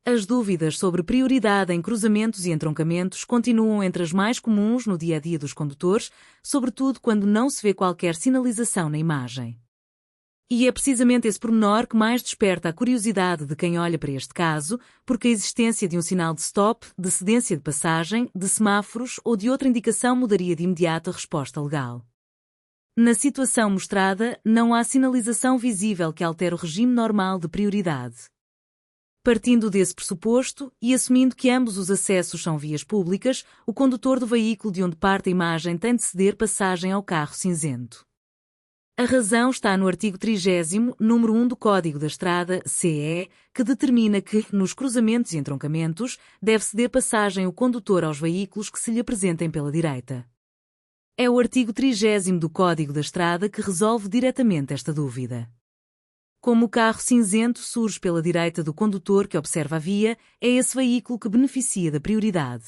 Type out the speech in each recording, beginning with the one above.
As dúvidas sobre prioridade em cruzamentos e entroncamentos continuam entre as mais comuns no dia-a-dia dos condutores, sobretudo quando não se vê qualquer sinalização na imagem. E é precisamente esse pormenor que mais desperta a curiosidade de quem olha para este caso, porque a existência de um sinal de stop, de cedência de passagem, de semáforos ou de outra indicação mudaria de imediato a resposta legal. Na situação mostrada, não há sinalização visível que altere o regime normal de prioridade. Partindo desse pressuposto, e assumindo que ambos os acessos são vias públicas, o condutor do veículo de onde parte a imagem tem de ceder passagem ao carro cinzento. A razão está no artigo 30º, número 1 do Código da Estrada, CE, que determina que, nos cruzamentos e entroncamentos, deve ceder passagem o condutor aos veículos que se lhe apresentem pela direita. É o artigo 30º do Código da Estrada que resolve diretamente esta dúvida. Como o carro cinzento surge pela direita do condutor que observa a via, é esse veículo que beneficia da prioridade.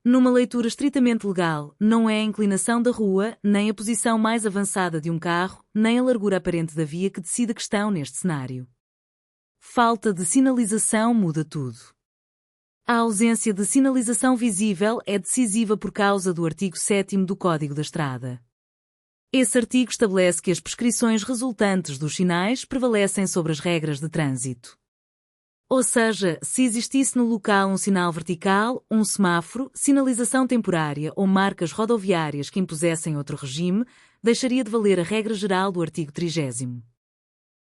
Numa leitura estritamente legal, não é a inclinação da rua, nem a posição mais avançada de um carro, nem a largura aparente da via que decide a questão neste cenário. Falta de sinalização muda tudo. A ausência de sinalização visível é decisiva por causa do artigo 7º do Código da Estrada. Esse artigo estabelece que as prescrições resultantes dos sinais prevalecem sobre as regras de trânsito. Ou seja, se existisse no local um sinal vertical, um semáforo, sinalização temporária ou marcas rodoviárias que impusessem outro regime, deixaria de valer a regra geral do artigo 30º.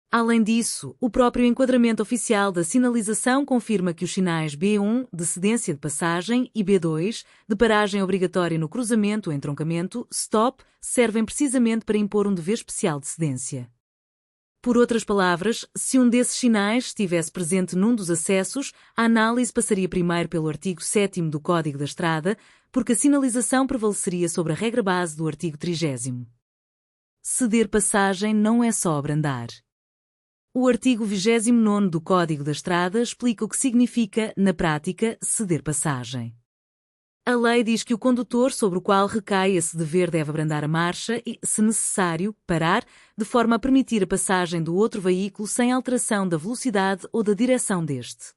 Além disso, o próprio enquadramento oficial da sinalização confirma que os sinais B1, de cedência de passagem, e B2, de paragem obrigatória no cruzamento ou entroncamento, stop, servem precisamente para impor um dever especial de cedência. Por outras palavras, se um desses sinais estivesse presente num dos acessos, a análise passaria primeiro pelo artigo 7º do Código da Estrada, porque a sinalização prevaleceria sobre a regra base do artigo 30º. Ceder passagem não é só abrandar. O artigo 29º do Código da Estrada explica o que significa, na prática, ceder passagem. A lei diz que o condutor sobre o qual recai esse dever deve abrandar a marcha e, se necessário, parar, de forma a permitir a passagem do outro veículo sem alteração da velocidade ou da direção deste.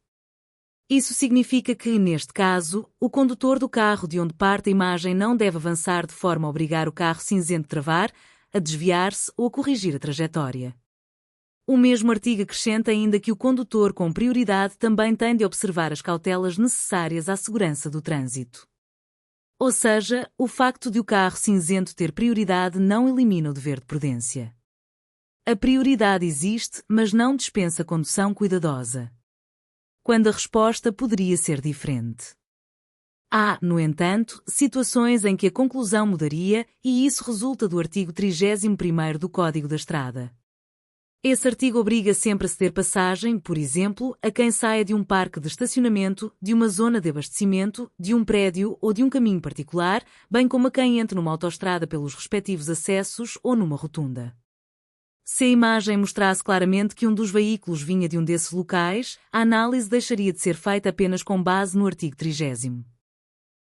Isso significa que, neste caso, o condutor do carro de onde parte a imagem não deve avançar de forma a obrigar o carro cinzento a travar, a desviar-se ou a corrigir a trajetória. O mesmo artigo acrescenta ainda que o condutor com prioridade também tem de observar as cautelas necessárias à segurança do trânsito. Ou seja, o facto de o carro cinzento ter prioridade não elimina o dever de prudência. A prioridade existe, mas não dispensa condução cuidadosa. Quando a resposta poderia ser diferente. Há, no entanto, situações em que a conclusão mudaria e isso resulta do artigo 31º do Código da Estrada. Esse artigo obriga sempre a ceder passagem, por exemplo, a quem saia de um parque de estacionamento, de uma zona de abastecimento, de um prédio ou de um caminho particular, bem como a quem entre numa autoestrada pelos respectivos acessos ou numa rotunda. Se a imagem mostrasse claramente que um dos veículos vinha de um desses locais, a análise deixaria de ser feita apenas com base no artigo 30º.